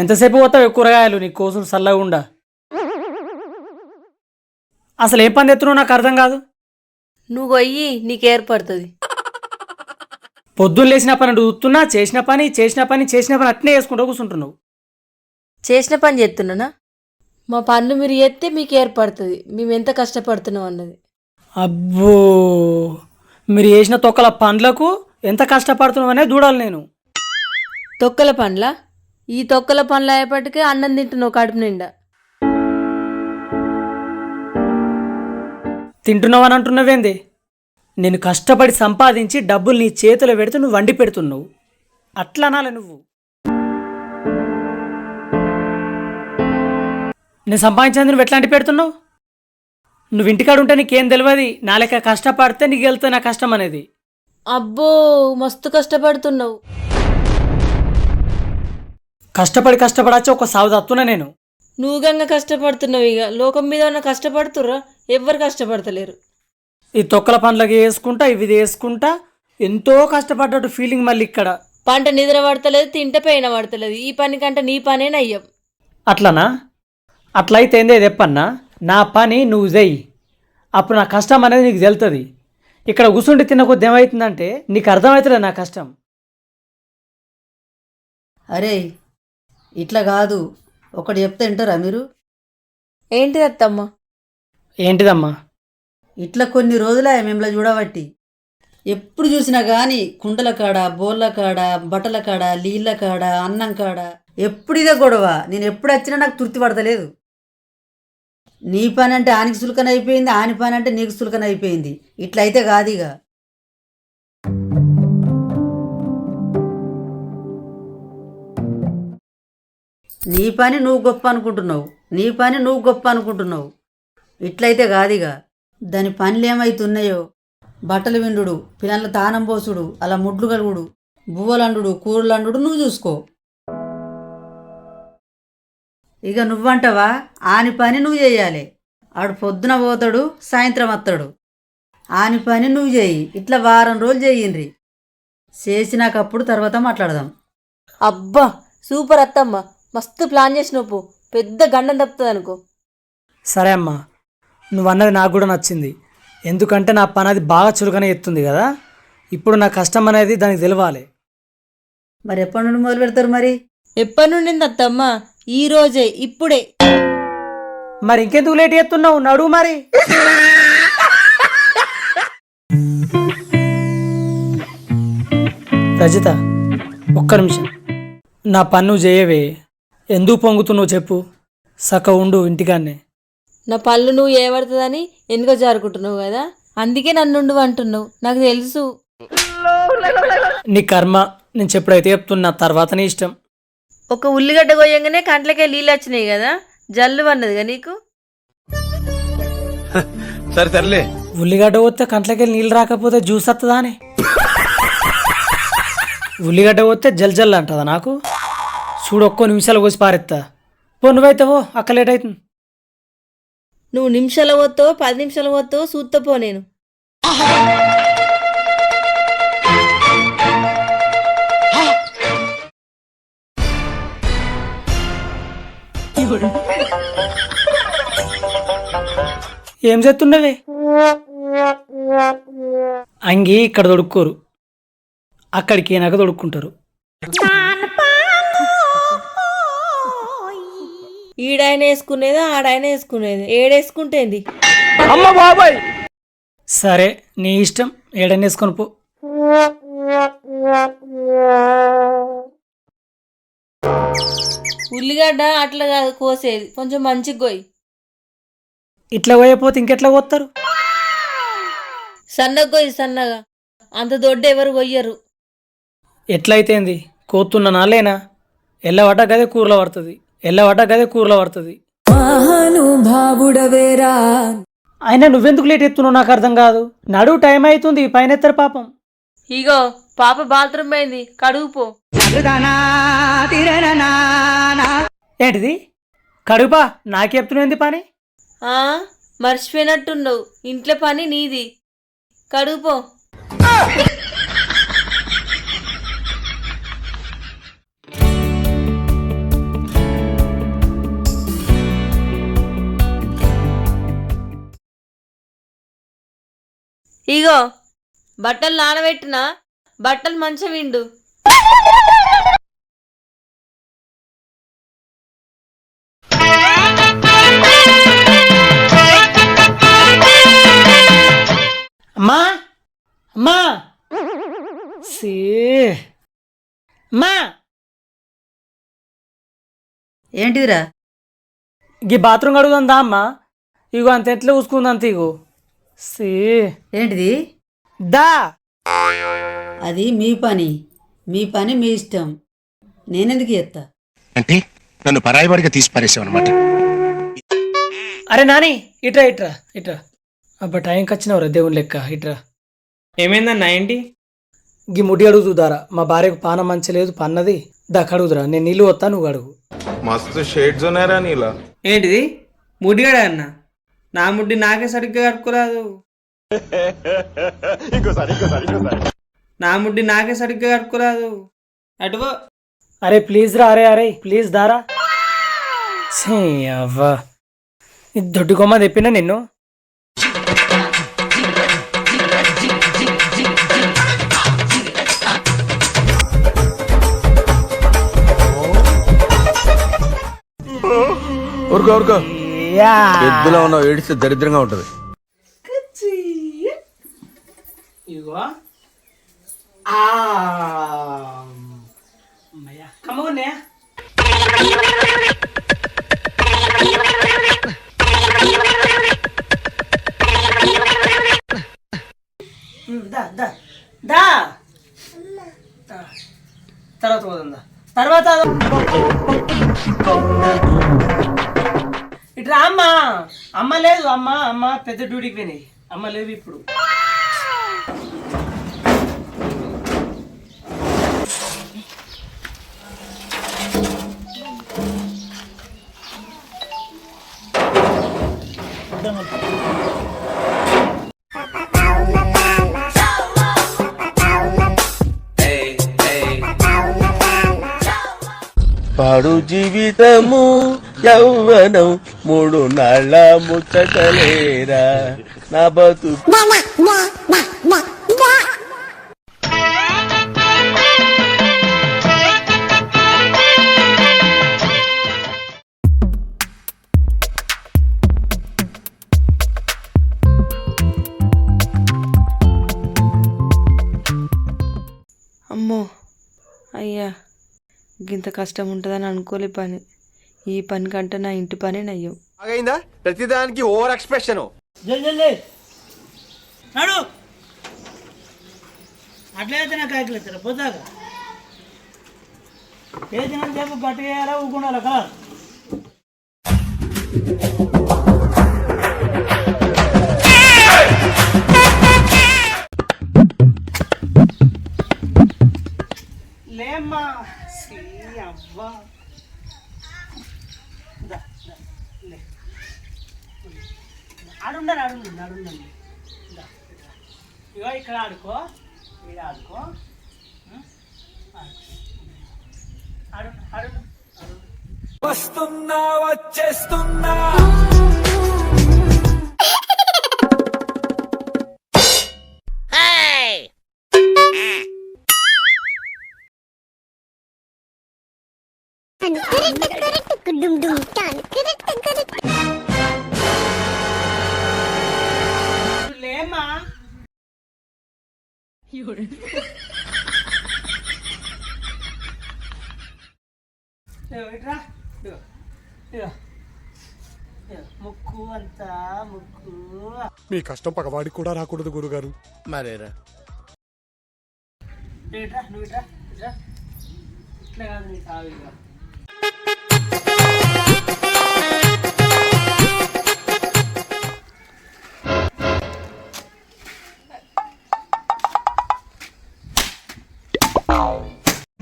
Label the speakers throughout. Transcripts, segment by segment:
Speaker 1: ఎంతసేపు పోతావు కూరగాయలు నీ కోసులు చల్లగుండా? అసలు ఏ పని ఎత్తున్నావు నాకు అర్థం కాదు.
Speaker 2: నువ్వు గొయ్యి నీకు ఏర్పడుతుంది.
Speaker 1: పొద్దున్న లేచిన పని చూస్తున్నా, చేసిన పని అట్నే చేసుకుంటూ కూర్చుంటున్నావు.
Speaker 2: చేసిన పని చేస్తున్నానా? మా పనులు మీరు చేస్తే మీకు ఏర్పడుతుంది మేము ఎంత కష్టపడుతున్నాం అన్నది.
Speaker 1: అబ్బో, మీరు చేసిన తొక్కల పండ్లకు ఎంత కష్టపడుతున్నావు అనేది చూడాలి నేను.
Speaker 2: తొక్కల పండ్ల ఈ తొక్కల పండ్లు అయ్యేపటికే అన్నం తింటున్నావు కడుపు నిండా.
Speaker 1: తింటున్నావు అని అంటున్నావేంది? నేను కష్టపడి సంపాదించి డబ్బులు నీ చేతిలో పెడితే నువ్వు వండి పెడుతున్నావు. అట్లా అనాలి నువ్వు. నేను సంపాదించేది నువ్వు ఎట్లాంటి పెడుతున్నావు? నువ్వు ఇంటికాడు ఉంటే నీకేం తెలియదు. నా లెక్క కష్టపడితే నీకు వెళ్తే నా కష్టం అనేది.
Speaker 2: అబ్బో, మస్తు కష్టపడుతున్నావు.
Speaker 1: కష్టపడి ఒక సాగు తత్తున్నా నేను.
Speaker 2: నువ్వు గంగ కష్టపడుతున్నావు. ఇక లోకం మీద ఉన్న కష్టపడుతుర్రా? ఎవ్వరు కష్టపడతలేరు.
Speaker 1: ఈ తొక్కల పండ్లకి వేసుకుంటా, ఇవి వేసుకుంటా ఎంతో కష్టపడ్డట్టు ఫీలింగ్. మళ్ళీ ఇక్కడ
Speaker 2: పంట నిద్ర పడతలేదు, తింటే పైన పడతలేదు. ఈ పని కంటే నీ పనే నయ్యం.
Speaker 1: అట్లనా? అట్లయితే ఏందే చెప్పన్నా, నా పని నువ్వు చెయ్యి, అప్పుడు నా కష్టం అనేది నీకు తెలుస్తుంది. ఇక్కడ కూర్చుంటే తిన్న కొద్ది ఏమవుతుందంటే నీకు అర్థమవుతుంది నా కష్టం.
Speaker 3: అరే ఇట్లా కాదు, ఒకటి చెప్తే వింటారా మీరు?
Speaker 2: ఏంటిది అత్తమ్మ?
Speaker 1: ఏంటిదమ్మా?
Speaker 3: ఇట్లా కొన్ని రోజులే మిమ్మల్ని చూడబట్టి ఎప్పుడు చూసినా కానీ కుండల కాడ, బోర్ల కాడ, బట్టల కాడ, నీళ్ళ కాడ, అన్నం కాడ ఎప్పుడు ఇదే గొడవ. నేను ఎప్పుడు వచ్చినా నాకు తృప్తి పడతలేదు. నీ పని అంటే ఆనికి సులకన అయిపోయింది, ఆని పని అంటే నీకు సులకన అయిపోయింది. ఇట్లయితే కాదు ఇక. నీ పని నువ్వు గొప్ప అనుకుంటున్నావు. ఇట్లయితే కాదిగా. దాని పనులు ఏమైతున్నాయో, బట్టలు విండు, పిల్లల తానం పోసుడు, అలా ముడ్లు కలుగుడు, బువ్వలండు, కూరలండు నువ్వు చూసుకో. ఇక నువ్వంటావా? ఆని పని నువ్వు చేయాలి. ఆడు పొద్దున పోతాడు, సాయంత్రం వస్తాడు. ఆని పని నువ్వు చేయి. ఇట్లా వారం రోజులు చేయండి. చేసినాకప్పుడు తర్వాత మాట్లాడదాం.
Speaker 2: అబ్బా సూపర్ అత్తమ్మ, మస్తు ప్లాన్ చేసినప్పు. పెద్ద గండం తప్పుతుంది అనుకో.
Speaker 1: సరే అమ్మా, నువ్వు అన్నది నాకు కూడా నచ్చింది. ఎందుకంటే నా పని అది బాగా చురుకనే ఎత్తుంది కదా. ఇప్పుడు నా కష్టం అనేది దానికి తెలవాలి.
Speaker 3: మరి ఎప్పటి నుండి మొదలు పెడతారు? మరి
Speaker 2: ఎప్పటి నుండి అత్తమ్మ? ఈ రోజే, ఇప్పుడే.
Speaker 1: మరి ఇంకెందుకు లేట్ చేస్తున్నావు? నడువు మరి. రజిత, ఒక్క నిమిషం. నా పన్ను చేయవే. ఎందుకు పొంగుతున్నావు చెప్పు. సక్క ఉండు ఇంటికాన్నే.
Speaker 2: నా పళ్ళు నువ్వు ఏమడుతుందని ఎందుకో జారుకుంటున్నావు కదా, అందుకే నన్ను అంటున్నావు. నాకు తెలుసు.
Speaker 1: నీ కర్మ. నేను చెప్పుడైతే చెప్తున్నా, తర్వాత నీ ఇష్టం.
Speaker 2: ఒక ఉల్లిగడ్డ కొయ్యంగానే కంట్లకే నీళ్ళు వచ్చినాయి కదా, జల్లు అన్నదిగా నీకు.
Speaker 4: సరే సర్లే.
Speaker 1: ఉల్లిగడ్డ పోతే కంట్లకి నీళ్ళు రాకపోతే జ్యూస్ వస్తుందా అని? ఉల్లిగడ్డ పోతే జల్ జల్ అంటదా నాకు? చూడు, ఒక్కో నిమిషాలు కోసి పారెత్తా. పో, నువ్వైతే పో, అక్క లేట్ అవుతుంది.
Speaker 2: నువ్వు నిమిషాలు పోతావు, 10 నిమిషాలు పోతావు, చూస్తపో నేను.
Speaker 1: ఏం చేస్తున్నవే? అంగి ఇక్కడ తొడుక్కోరు, అక్కడికి ఏనాక తొడుక్కుంటారు.
Speaker 2: ఈడాయన వేసుకునేదా ఆడాయన వేసుకునేది? ఏడేసుకుంటేంది?
Speaker 1: అమ్మ బాబాయ్. సరే నీ ఇష్టం, ఏడని వేసుకొని పో.
Speaker 2: ఉల్లిగడ్డ అట్లా కాదు కోసేది, కొంచెం మంచిగా కోయి.
Speaker 1: ఇట్లా పోయపోతే ఇంకెట్లా పోతారు?
Speaker 2: సన్నగా కోయి, సన్నగా. అంత దొడ్డ ఎవరు కొయ్యరు.
Speaker 1: ఎట్లయితేంది? కోతున్నానా లేనా? ఎల్లవట గదే కూరలో పడుతుంది. అయినా నువ్వెందుకు లేట్ ఎత్తున్నావు నాకు అర్థం కాదు. నడువు, టైం అవుతుంది. పైన ఎత్తరు పాపం.
Speaker 2: ఇగో పాప బాత్రూమ్ అయింది, కడుగుపో.
Speaker 1: ఏంటిది? కడుపా? నాకు చెప్తున్నది పని.
Speaker 2: మర్చిపోయినట్టున్నావు, ఇంట్లో పని నీది. కడుగుపో. ఇగో బట్టలు నానబెట్టినా, బట్టలు మంచిగా విండు.
Speaker 1: అమ్మా అమ్మా సీ అమ్మా
Speaker 3: ఏంటిదిరా?
Speaker 1: ఈ బాత్రూమ్ కడుగుందా అమ్మా? ఇగో అంత ఎట్లా చూసుకుంది అంత ఇగో సీ
Speaker 3: ఏంటిది?
Speaker 1: దా
Speaker 3: అది మీ పని, మీ పని మీ ఇష్టం. నేనెందుకు చేస్తా?
Speaker 4: అంటే నన్ను పరాయివాడిగా తీసి పారేసావు అనమాట.
Speaker 1: అరే నాని ఇట్రా ఇట్రా ఇట్రా. అబ్బా టైంకి వచ్చినవరా దేవుని లెక్క ఇట్రా.
Speaker 5: ఏమైందన్నా ఏంటి?
Speaker 1: గీ ముడి అడుగు చూదారా, మా భార్యకు పానం మంచి లేదు పన్నది. దా కడుగుదురా, నేను నీళ్ళు వస్తా నువ్వు అడుగు.
Speaker 6: मस्त शेड्स ఉన్నాయరా నీలా.
Speaker 5: ఏంటిది ముడ్డిగాడా అన్న? నా ముడ్డి నాకే సరిగ్గా కట్టుకోరాదు. నా ముడ్డి నాకే సరిగ్గా కట్టుకోరాదు. అటువో.
Speaker 1: అరే ప్లీజ్ రా, అరే అరే ప్లీజ్ దారా. ఛీ, అవ్వా ఇది దొడ్డు కొమ్మ తెప్పినా నిన్ను.
Speaker 6: ఊరుకో ఊరుకో,
Speaker 1: యా.
Speaker 6: ఎద్దులో ఉన్నావు, ఏడిస్తే దరిద్రంగా ఉంటది.
Speaker 1: ఇగో అమ్మయ్యా కమ్మగున్నాయా? దా దా దా తర్వాత పోతుందా తర్వాత ఇట్లా అమ్మ అమ్మ లేదు, అమ్మ అమ్మ పెద్ద డ్యూటీకి పోయినాయి, అమ్మ లేవు ఇప్పుడు.
Speaker 7: పాడు జీవితము యౌవనం మూడు నాళ్ళ ముచ్చటలేరా నా బతుకు.
Speaker 2: అమ్మో అయ్యా, ఇంత కష్టం ఉంటుందని అనుకోలే పని. ఈ పని కంటే నా ఇంటి పనే నయ్యం.
Speaker 7: అయిందా ప్రతిదానికి ఓవర్ ఎక్స్ప్రెషన్.
Speaker 1: నడు అట్లయితే నాకు కాయకులు పోతాగా ఏ దినం సేపు గట్టిగా వేయాలా ఊకుండాలి కదా. లేమ్మా అవ్వా ఆడుండండి ఆడుండండి ఆడుండండి. ఇగో ఇక్కడ ఆడుకో, మీరు ఆడుకో, ఆడు ఆడు వస్తున్నా వచ్చేస్తున్నా. లేమ్మా ఇట్రా, ఇగో ఇగో ముక్కు అంతా ముక్కు.
Speaker 8: మీ కష్టం పగవాడికి కూడా రాకూడదు గురుగారు.
Speaker 7: మరేరా
Speaker 1: ఇట్రా నువ్వు ఇట్రా ఇట్రా. ఇట్లా కాదు నీ సావిగా.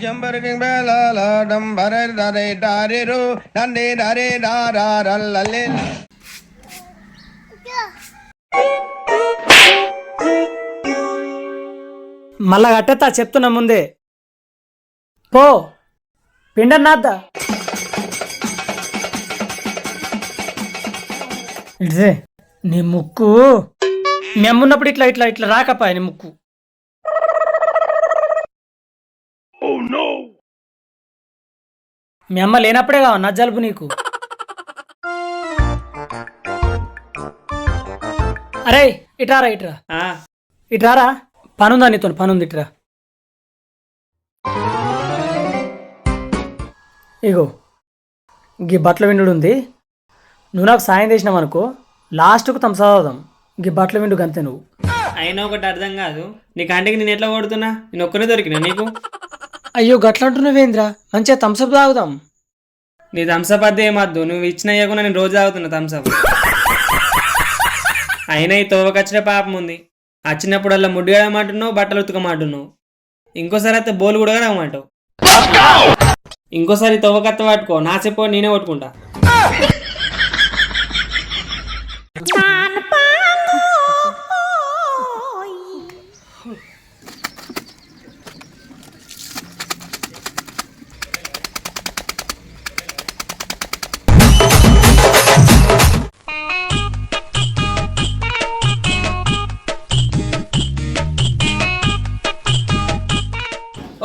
Speaker 7: జంబరకింగ్ బేలాల డంబరే దరే దారేరు దండే దరే దారారల్లలే.
Speaker 1: మళ్ళా కట్టేస్తా చెప్తున్నా ముందే. పో పిండన్నాద్దా. ఇదే నీ ముక్కు మీ అమ్మ ఉన్నప్పుడు ఇట్లా ఇట్లా ఇట్లా రాకపాయని ముక్కు. మీ అమ్మ లేనప్పుడే కావ నా జలుబు నీకు. అరే ఇట్రారా ఇట్రా
Speaker 5: ఆ,
Speaker 1: ఇట్రారా, పనుందా నీతో? పనుంది, ఇట్రా. ఇగో గీ బట్టల విండు ఉంది, నువ్వు నాకు సాయం చేసినావు అనుకో, లాస్ట్కు చదువుదాం. గీ బట్టల విండు గంతే నువ్వు.
Speaker 5: అయినా ఒకటి అర్థం కాదు, నీ కంటికి నేను ఎట్లా కొడుతున్నా? నేను ఒక్కనే దొరికినా నీకు?
Speaker 1: అయ్యో గట్లంటున్నావేంద్రా, మంచిగా థమ్స్అప్ తాగుదాం.
Speaker 5: నీ థమ్సప్ అద్దే ఏమద్దు, నువ్వు ఇచ్చిన ఇవ్వకుండా నేను రోజు తాగుతున్నా థమ్సప్. అయినా ఈ తోవకొచ్చిన పాపం ఉంది, వచ్చినప్పుడల్లా ముడ్డు కడగమంటున్నావు, బట్టలు ఉతకమంటున్నావు, ఇంకోసారి అయితే బోలు కూడా కడగమంటావు. ఇంకోసారి తోవకత్త పట్టుకో, నా చెప్పు నేనే పట్టుకుంటా.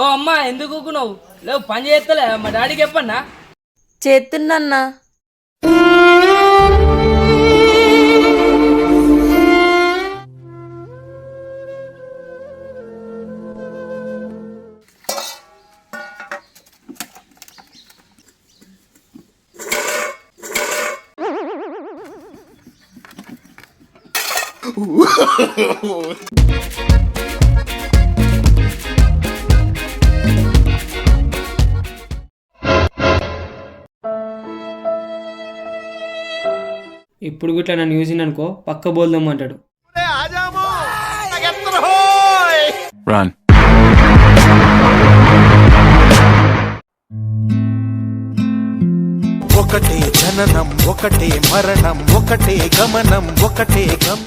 Speaker 9: ఓ అమ్మా ఎందుకు ఊకున్నావు? లేవు పని చేస్తలే, మా డాడీకి చెప్పన్నా.
Speaker 2: చేస్తున్నా.
Speaker 5: ఇప్పుడు గిట్లా నన్ను చూసింది అనుకో, పక్క బోల్దాం అంటాడు.
Speaker 6: Run.
Speaker 7: ఒకటే జననం ఒకటే మరణం ఒకటే గమనం ఒకటే గమ్.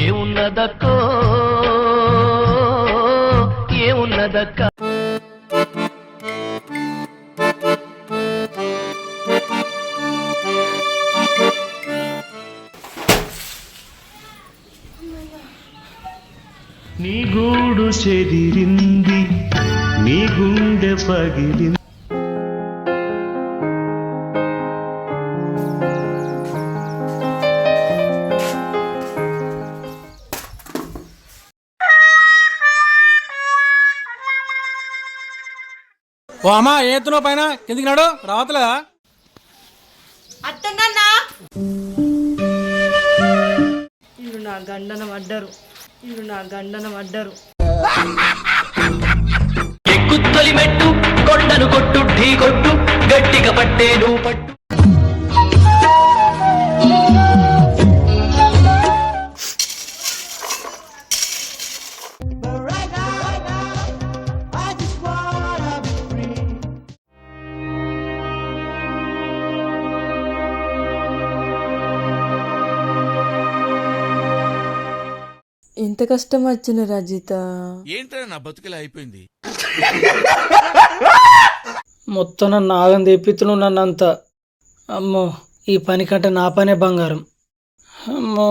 Speaker 9: ఏమున్నదక్కో ఏమున్నదక్క.
Speaker 10: నీ గూడు చెదిరింది, నీ గుండె పగిలింది.
Speaker 1: ఓ అమ్మా ఏతున్నావు పైన, కిందికి నాడు రావట్లేదా?
Speaker 2: ఇల్లు నా గండన పడ్డరు, ఇల్లు నా గండన పడ్డరు.
Speaker 9: ఎక్కు తొలి మెట్టు కొండను కొట్టు ఢీ కొట్టు గట్టిగా పట్టేను పట్టు.
Speaker 2: ఎంత కష్టం వచ్చిన రజిత.
Speaker 7: ఏంట్రా నా బతుకులా అయిపోయింది.
Speaker 1: మొత్తం నన్ను ఆగం తెప్పిస్తున్నావు నన్ను అంతా. అమ్మో ఈ పని కంటే నా పనే బంగారం. అమ్మో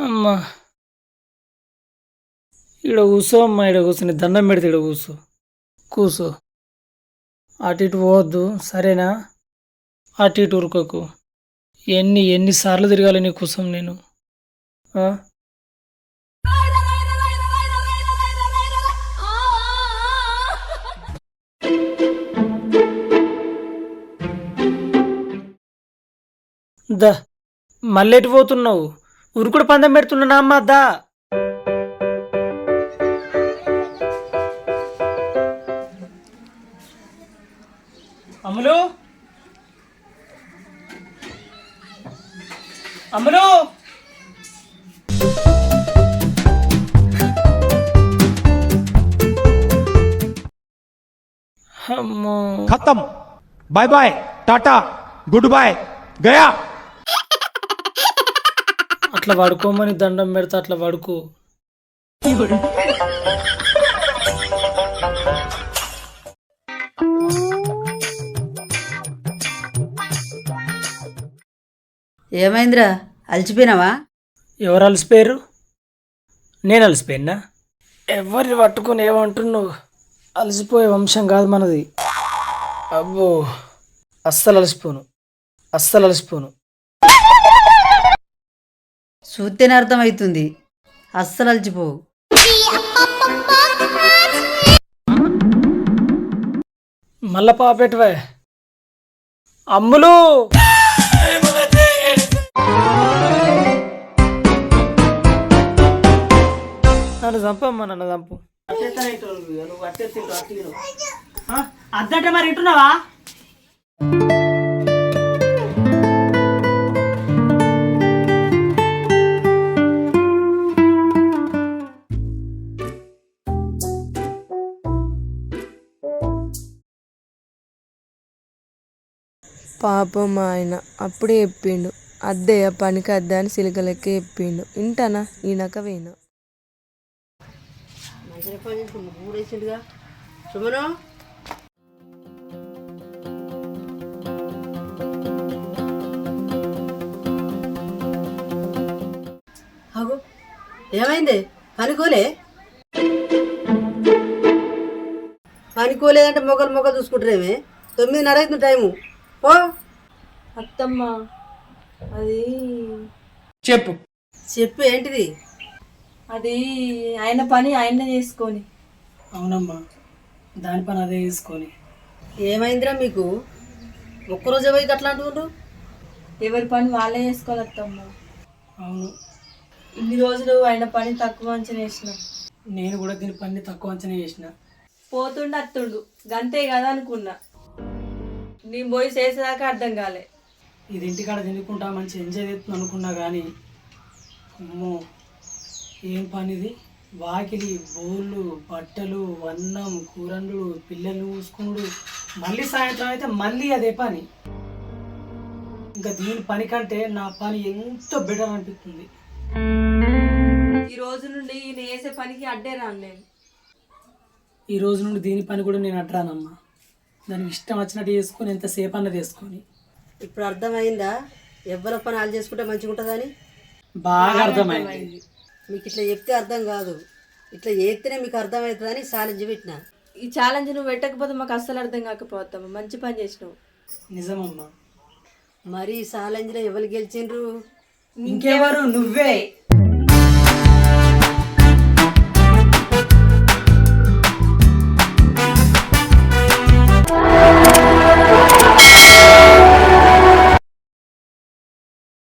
Speaker 1: అమ్మా, ఈడ కూసో అమ్మా, ఈడ కూర్చొని దండం పెడితే ఈడ కూసో. అటు ఇటు పోవద్దు సరేనా? అటు ఇటు ఉరుకోకు. ఎన్నిసార్లు తిరగాలి నీ కోసం నేను? దా మళ్ళీ ఎటు పోతున్నావు? ఉరుకుడు పందెం పెడుతున్నా అమ్మ. దా అమ్ములు, అమ్ములు. అమ్మో
Speaker 8: ఖతం, బాయ్ బాయ్, టాటా, గుడ్ బాయ్, గయా.
Speaker 1: అట్లా పడుకోమని దండం పెడతా, అట్లా పడుకో.
Speaker 3: ఏమైందిరా అలసిపోయినావా?
Speaker 1: ఎవరు అలసిపోయారు? నేను అలసిపోయినా? ఎవరిని పట్టుకొని ఏమంటున్నావు? అలసిపోయే వంశం కాదు మనది. అబ్బో, అస్సలు అలసిపోను.
Speaker 3: చూస్తేనే అర్థమవుతుంది, అస్సలు అలసిపోవు.
Speaker 1: మళ్ళా పాపెట్టువే అమ్ములు. నన్ను చంపమ్మా, నన్ను చంపు. అద్దంటే మరి ఇంటున్నావా?
Speaker 2: పాపం మా ఆయన అప్పుడే చెప్పిండు, అద్దయ్య పనికి అద్దా అని సిలికలెక్క చెప్పిండు. ఇంటనా ఈనక వేనా.
Speaker 3: అగో ఏమైంది? పనికోలేదంటే మొగలు చూసుకుంటారేమే? 9:30 అవుతుంది టైము. పో.
Speaker 2: అత్తమ్మ అది
Speaker 3: చెప్పు ఏంటిది?
Speaker 2: అది ఆయన పని ఆయనే చేసుకొని.
Speaker 1: అవునమ్మా, దాని పని అదే తీసుకొని.
Speaker 3: ఏమైందిరా మీకు? ఒక్కరోజే పోయి అట్లా అంటున్నారు.
Speaker 2: ఎవరి పని వాళ్ళే చేసుకోవాలి అత్తమ్మ.
Speaker 1: అవును,
Speaker 2: ఇన్ని రోజులు ఆయన పని తక్కువ అంచనా వేసిన.
Speaker 1: నేను కూడా దీని పని తక్కువ అంచనా చేసిన.
Speaker 2: పోతుండు అత్తుండు గంతే కదా అనుకున్నా. నేను పోయి చేసేదాకా అర్థం కాలే.
Speaker 1: ఇది ఇంటికాడ తినుకుంటా మంచి ఎంజాయ్ చేస్తుంది అనుకున్నా కానీ, అమ్మో ఏం పనిది! వాకిలి, బోళ్ళు, బట్టలు, అన్నం, కూరలు, పిల్లలు చూసుకున్నాడు. మళ్ళీ సాయంత్రం అయితే మళ్ళీ అదే పని. ఇంకా దీని పని కంటే నా పని ఎంతో బెటర్ అనిపిస్తుంది.
Speaker 2: ఈ రోజు నుండి ఈయన వేసే పనికి అడ్డే రాను నేను.
Speaker 1: ఈ రోజు నుండి దీని పని కూడా నేను అడ్రానమ్మా. దానికి ఇష్టం వచ్చినట్టు చేసుకొని ఎంతసేపు అన్నది వేసుకొని.
Speaker 3: ఇప్పుడు అర్థమైందా ఎవ్వరి పని వాళ్ళు చేసుకుంటే మంచిగా ఉంటుందని?
Speaker 1: బాగా అర్థమైంది.
Speaker 3: మీకు ఇట్లా చెప్తే అర్థం కాదు, ఇట్లా చేస్తేనే మీకు అర్థమవుతుందని ఛాలెంజ్ పెట్టిన.
Speaker 2: ఈ ఛాలెంజ్ నువ్వు పెట్టకపోతే మాకు అస్సలు అర్థం కాకపోతాము. మంచి పని చేసినావు.
Speaker 1: నిజమమ్మా.
Speaker 3: మరి ఈ ఛాలెంజ్లో ఎవరు గెలిచిండ్రు?
Speaker 1: ఇంకెవరు? నువ్వే.